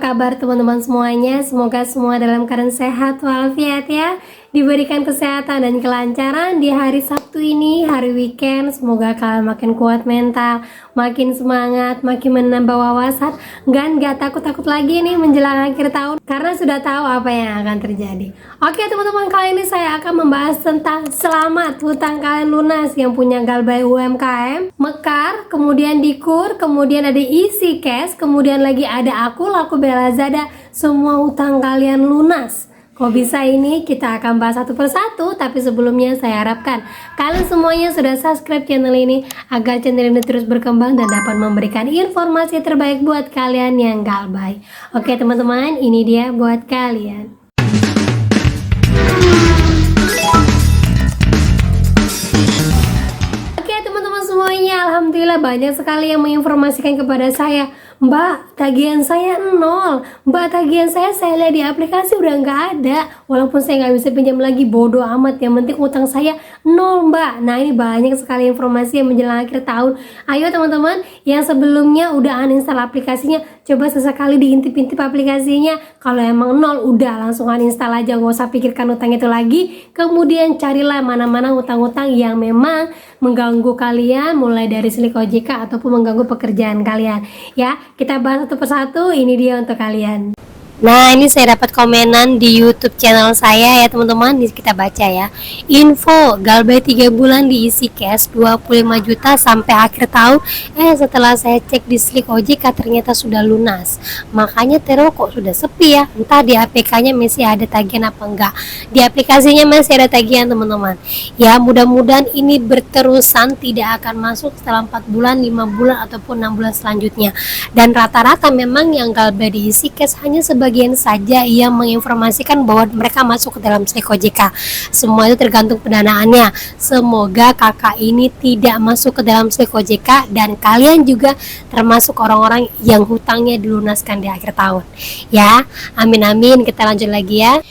kabar teman-teman semuanya? Semoga semua dalam keadaan sehat walafiat ya. Diberikan kesehatan dan kelancaran di hari Sabtu ini, hari weekend. Semoga kalian makin kuat mental, makin semangat, makin menambah wawasan, nggak takut-takut lagi nih menjelang akhir tahun, karena sudah tahu apa yang akan terjadi. Oke teman-teman, kali ini saya akan membahas tentang selamat hutang kalian lunas yang punya Galbay UMKM, Mekar, kemudian Dikur, kemudian ada Easy Cash, kemudian lagi ada Aku Laku Belazada. Semua hutang kalian lunas. Kok bisa ini? Kita akan bahas satu persatu, tapi sebelumnya saya harapkan kalian semuanya sudah subscribe channel ini agar channel ini terus berkembang dan dapat memberikan informasi terbaik buat kalian yang Galbay. Oke teman-teman, ini dia buat kalian. Oke teman-teman semuanya, alhamdulillah banyak sekali yang menginformasikan kepada saya, Mbak, tagihan saya 0. Mbak, tagihan saya lihat di aplikasi udah nggak ada. Walaupun saya nggak bisa pinjam lagi, bodoh amat. Yang penting utang saya 0, Mbak. Nah, ini banyak sekali informasi yang menjelang akhir tahun. Ayo teman-teman, yang sebelumnya udah uninstall aplikasinya, coba sesekali diintip-intip aplikasinya. Kalau emang 0, udah langsung uninstall aja. Nggak usah pikirkan utang itu lagi. Kemudian carilah mana-mana utang-utang yang memang mengganggu kalian, mulai dari Slik OJK ataupun mengganggu pekerjaan kalian. Ya, kita bahas satu persatu. Ini dia untuk kalian. Nah, ini saya dapat komenan di YouTube channel saya ya teman-teman. Kita baca ya. Info Galbay 3 bulan di Easy Cash 25 juta sampai akhir tahun. Setelah saya cek di Slik OJK ternyata sudah lunas. Makanya Tero kok sudah sepi ya. Entah di APK-nya masih ada tagihan apa enggak. Di aplikasinya masih ada tagihan teman-teman. Ya, mudah-mudahan ini berterusan, tidak akan masuk setelah 4 bulan, 5 bulan ataupun 6 bulan selanjutnya. Dan rata-rata memang yang Galbay di Easy Cash hanya sebagian saja yang menginformasikan bahwa mereka masuk ke dalam Slik OJK. Semua itu tergantung pendanaannya. Semoga kakak ini tidak masuk ke dalam Slik OJK dan kalian juga termasuk orang-orang yang hutangnya dilunaskan di akhir tahun. Ya, amin-amin. Kita lanjut lagi ya.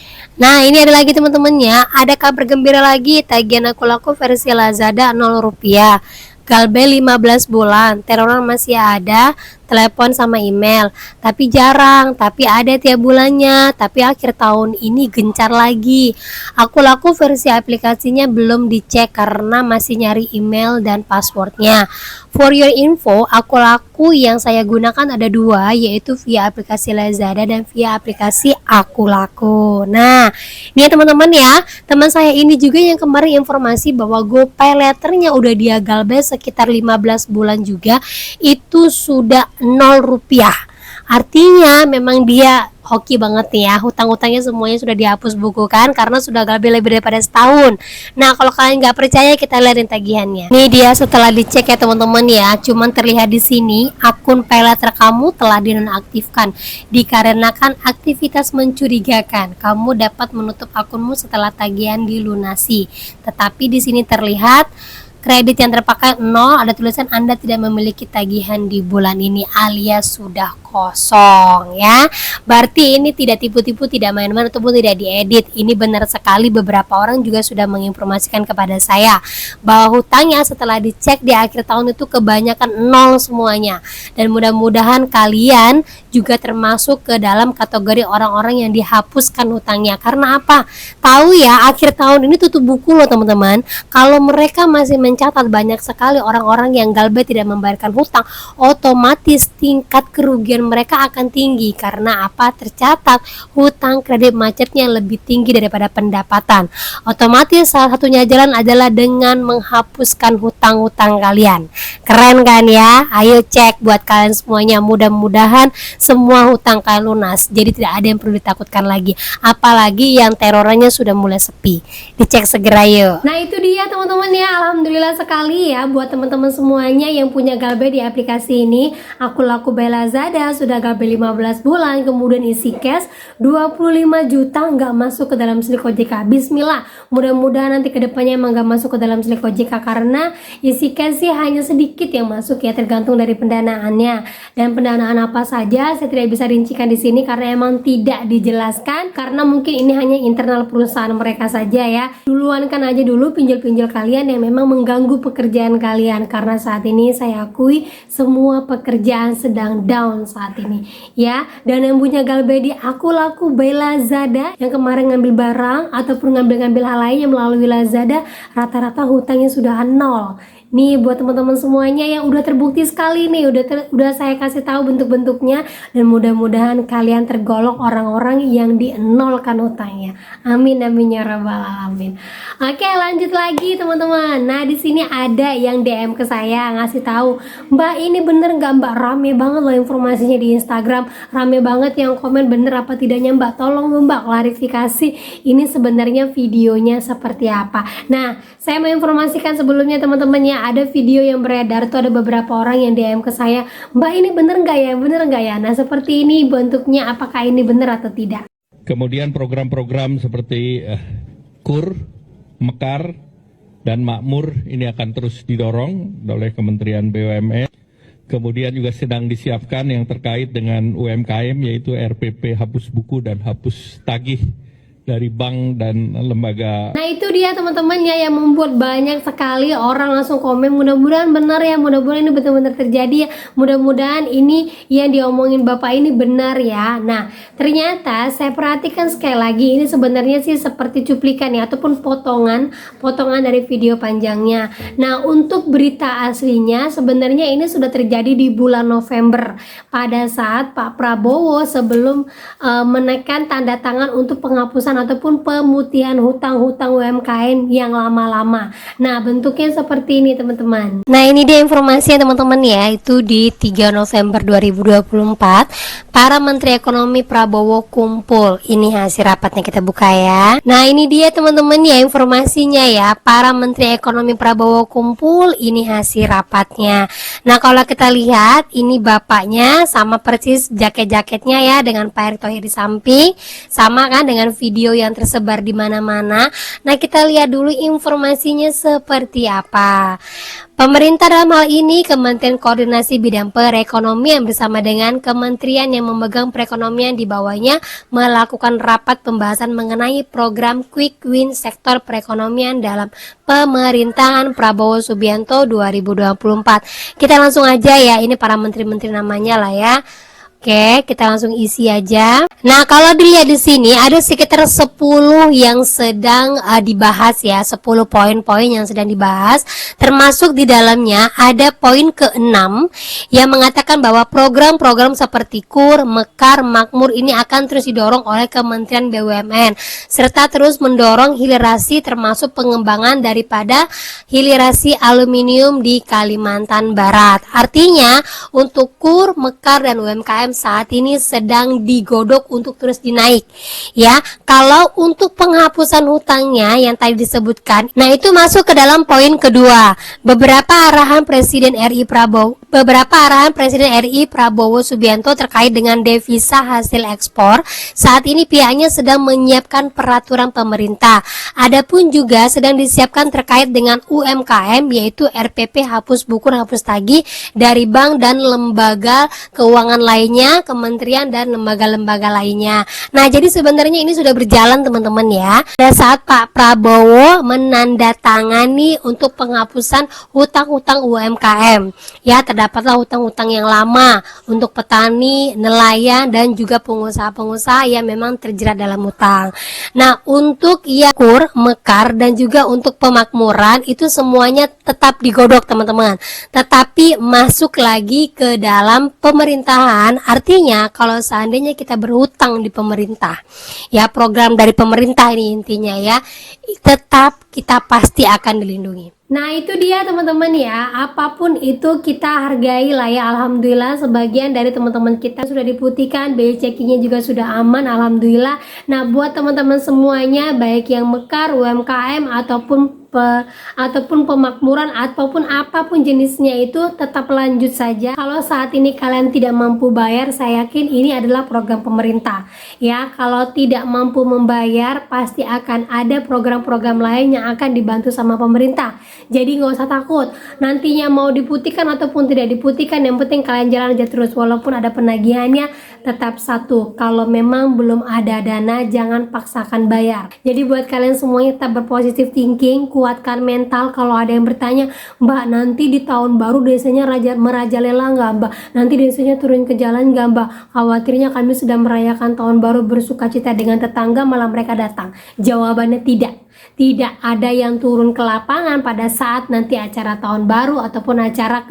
Nah, ini ada lagi teman-teman ya. Ada kabar gembira lagi, tagihan Aku Laku versi Lazada 0 rupiah. Galbay 15 bulan, teroran masih ada, telepon sama email, tapi jarang, tapi ada tiap bulannya. Tapi akhir tahun ini gencar lagi. Aku Laku versi aplikasinya belum dicek karena masih nyari email dan passwordnya. For your info, Aku Laku yang saya gunakan ada 2, yaitu via aplikasi Lazada dan via aplikasi Aku Laku. Nah, ini ya teman-teman ya, teman saya ini juga yang kemarin informasi bahwa GoPay letternya udah dia Galbay sekitar 15 bulan juga, itu sudah 0 rupiah. Artinya memang dia hoki banget nih ya, hutang-hutangnya semuanya sudah dihapus bukukan karena sudah Galbay lebih daripada setahun. Nah, kalau kalian nggak percaya, kita lihatin tagihannya. Ini dia setelah dicek ya teman-teman ya, cuman terlihat di sini akun paylater kamu telah dinonaktifkan dikarenakan aktivitas mencurigakan. Kamu dapat menutup akunmu setelah tagihan dilunasi. Tetapi di sini terlihat kredit yang terpakai 0, ada tulisan Anda tidak memiliki tagihan di bulan ini alias sudah kosong ya. Berarti ini tidak tipu-tipu, tidak main-main ataupun tidak diedit. Ini benar sekali, beberapa orang juga sudah menginformasikan kepada saya bahwa hutangnya setelah dicek di akhir tahun itu kebanyakan 0 semuanya. Dan mudah-mudahan kalian juga termasuk ke dalam kategori orang-orang yang dihapuskan hutangnya. Karena apa? Tahu ya, akhir tahun ini tutup buku loh teman-teman. Kalau mereka masih mencatat banyak sekali orang-orang yang Galbay tidak membayarkan hutang, otomatis tingkat kerugian mereka akan tinggi. Karena apa? Tercatat hutang kredit macetnya lebih tinggi daripada pendapatan. Otomatis salah satunya jalan adalah dengan menghapuskan hutang-hutang kalian. Keren kan ya? Ayo cek buat kalian semuanya. Mudah-mudahan semua hutang kalian lunas, jadi tidak ada yang perlu ditakutkan lagi. Apalagi yang terorannya sudah mulai sepi. Dicek segera yuk. Nah, itu dia teman-teman ya. Alhamdulillah sekali ya buat teman-teman semuanya yang punya Galbay di aplikasi ini. Aku Laku Belazada sudah Galbay 15 bulan, kemudian Easy Cash 25 juta nggak masuk ke dalam Slik OJK. Bismillah, mudah-mudahan nanti kedepannya emang nggak masuk ke dalam Slik OJK, karena Easy Cash sih hanya sedikit yang masuk ya, tergantung dari pendanaannya. Dan pendanaan apa saja saya tidak bisa rincikan di sini karena emang tidak dijelaskan, karena mungkin ini hanya internal perusahaan mereka saja ya. Duluan kan aja dulu pinjol-pinjol kalian yang memang mengganggu pekerjaan kalian, karena saat ini saya akui semua pekerjaan sedang down saat saat ini ya. Dan yang punya Galbedi Aku Laku by Lazada yang kemarin ngambil barang ataupun ngambil hal lainnya melalui Lazada, rata-rata hutangnya sudah 0. Nih buat teman-teman semuanya yang udah terbukti sekali nih, udah saya kasih tahu bentuk-bentuknya, dan mudah-mudahan kalian tergolong orang-orang yang dienolkan hutangnya. Amin amin ya rabbal alamin. Oke, lanjut lagi teman-teman. Nah, di sini ada yang DM ke saya ngasih tahu, "Mbak, ini bener nggak Mbak? Rame banget loh informasinya di Instagram. Rame banget yang komen, bener apa tidaknya Mbak? Tolong Mbak klarifikasi. Ini sebenarnya videonya seperti apa?" Nah, saya mau informasikan sebelumnya teman-teman ya, ada video yang beredar tuh, ada beberapa orang yang DM ke saya, "Mbak, ini bener nggak ya? Bener nggak ya?" Nah, seperti ini bentuknya, apakah ini bener atau tidak? Kemudian program-program seperti KUR, Mekar, dan Makmur ini akan terus didorong oleh Kementerian BUMN. Kemudian juga sedang disiapkan yang terkait dengan UMKM, yaitu RPP hapus buku dan hapus tagih dari bank dan lembaga. Nah, itu dia teman-teman ya yang membuat banyak sekali orang langsung komen, mudah-mudahan benar ya, mudah-mudahan ini benar-benar terjadi ya, mudah-mudahan ini yang diomongin Bapak ini benar ya. Nah, ternyata saya perhatikan sekali lagi, ini sebenarnya sih seperti cuplikan ya, ataupun potongan dari video panjangnya. Nah, untuk berita aslinya sebenarnya ini sudah terjadi di bulan November, pada saat Pak Prabowo sebelum menekan tanda tangan untuk penghapusan ataupun pemutihan hutang-hutang UMKM yang lama-lama. Nah, bentuknya seperti ini teman-teman. Nah, ini dia informasi ya teman-teman ya, itu di 3 November 2024 para Menteri Ekonomi Prabowo kumpul. Ini hasil rapatnya, kita buka ya. Nah, ini dia teman-teman ya informasinya ya, para Menteri Ekonomi Prabowo kumpul, ini hasil rapatnya. Nah, kalau kita lihat ini bapaknya sama persis jaket-jaketnya ya, dengan Pak Erick Thohir di samping, sama kan dengan video yang tersebar di mana-mana. Nah, kita lihat dulu informasinya seperti apa. Pemerintah dalam hal ini Kementerian Koordinasi Bidang Perekonomian bersama dengan kementerian yang memegang perekonomian di bawahnya melakukan rapat pembahasan mengenai program Quick Win sektor perekonomian dalam pemerintahan Prabowo Subianto 2024. Kita langsung aja ya, ini para menteri-menteri namanya lah ya. Oke, kita langsung isi aja. Nah, kalau dilihat di sini ada sekitar 10 yang sedang dibahas ya, 10 poin-poin yang sedang dibahas. Termasuk di dalamnya ada poin ke-6 yang mengatakan bahwa program-program seperti KUR, Mekar, Makmur ini akan terus didorong oleh Kementerian BUMN serta terus mendorong hilirisasi termasuk pengembangan daripada hilirisasi aluminium di Kalimantan Barat. Artinya, untuk KUR, Mekar, dan UMKM saat ini sedang digodok untuk terus dinaik ya. Kalau untuk penghapusan hutangnya yang tadi disebutkan, nah itu masuk ke dalam poin kedua. Beberapa arahan Presiden RI Prabowo Subianto terkait dengan devisa hasil ekspor. Saat ini pihaknya sedang menyiapkan peraturan pemerintah. Adapun juga sedang disiapkan terkait dengan UMKM, yaitu RPP hapus buku, hapus tagih dari bank dan lembaga keuangan lainnya, kementerian dan lembaga-lembaga lainnya. Nah, jadi sebenarnya ini sudah berjalan teman-teman ya. Pada saat Pak Prabowo menandatangani untuk penghapusan hutang-hutang UMKM ya, terdapatlah hutang-hutang yang lama untuk petani, nelayan, dan juga pengusaha-pengusaha yang memang terjerat dalam hutang. Nah, untuk KUR, Mekar, dan juga untuk pemakmuran itu semuanya tetap digodok teman-teman, tetapi masuk lagi ke dalam pemerintahan. Artinya kalau seandainya kita berhutang di pemerintah ya, program dari pemerintah ini intinya ya, tetap kita pasti akan dilindungi. Nah, itu dia teman-teman ya, apapun itu kita hargai lah ya. Alhamdulillah sebagian dari teman-teman kita sudah diputihkan, BI checkingnya juga sudah aman, alhamdulillah. Nah, buat teman-teman semuanya, baik yang Mekar, UMKM ataupun pemakmuran ataupun apapun jenisnya, itu tetap lanjut saja. Kalau saat ini kalian tidak mampu bayar, saya yakin ini adalah program pemerintah ya. Kalau tidak mampu membayar, pasti akan ada program-program lain yang akan dibantu sama pemerintah. Jadi nggak usah takut nantinya mau diputihkan ataupun tidak diputihkan, yang penting kalian jalan aja terus. Walaupun ada penagihannya, tetap satu, kalau memang belum ada dana jangan paksakan bayar. Jadi buat kalian semuanya tetap berpositif thinking, kuatkan mental. Kalau ada yang bertanya, Mbak nanti di tahun baru desanya merajalela nggak Mbak? Nanti desanya turun ke jalan nggak Mbak? Khawatirnya kami sudah merayakan tahun baru bersukacita dengan tetangga malah mereka datang. Jawabannya tidak. Tidak ada yang turun ke lapangan pada saat nanti acara tahun baru ataupun acara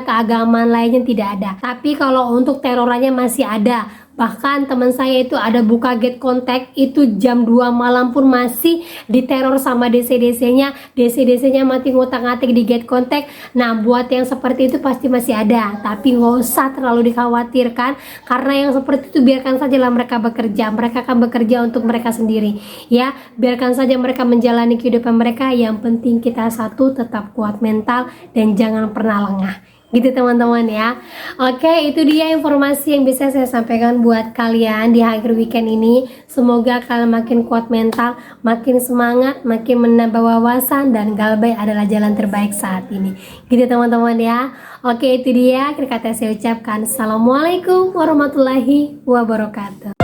keagamaan lainnya, tidak ada. Tapi kalau untuk terorannya masih ada. Bahkan teman saya itu ada buka gate kontak itu jam 2 malam pun masih diteror sama DC-DC-nya. DC-DC-nya mati ngotak-ngatik di gate kontak. Nah buat yang seperti itu pasti masih ada. Tapi nggak usah terlalu dikhawatirkan, karena yang seperti itu biarkan saja lah mereka bekerja. Mereka akan bekerja untuk mereka sendiri. Ya, biarkan saja mereka menjalani kehidupan mereka. Yang penting kita satu, tetap kuat mental dan jangan pernah lengah. Gitu teman-teman ya. Oke, itu dia informasi yang bisa saya sampaikan buat kalian di akhir weekend ini. Semoga kalian makin kuat mental, makin semangat, makin menambah wawasan, dan Galbay adalah jalan terbaik saat ini. Gitu teman-teman ya. Oke, itu dia akhir kata saya ucapkan. Assalamualaikum warahmatullahi wabarakatuh.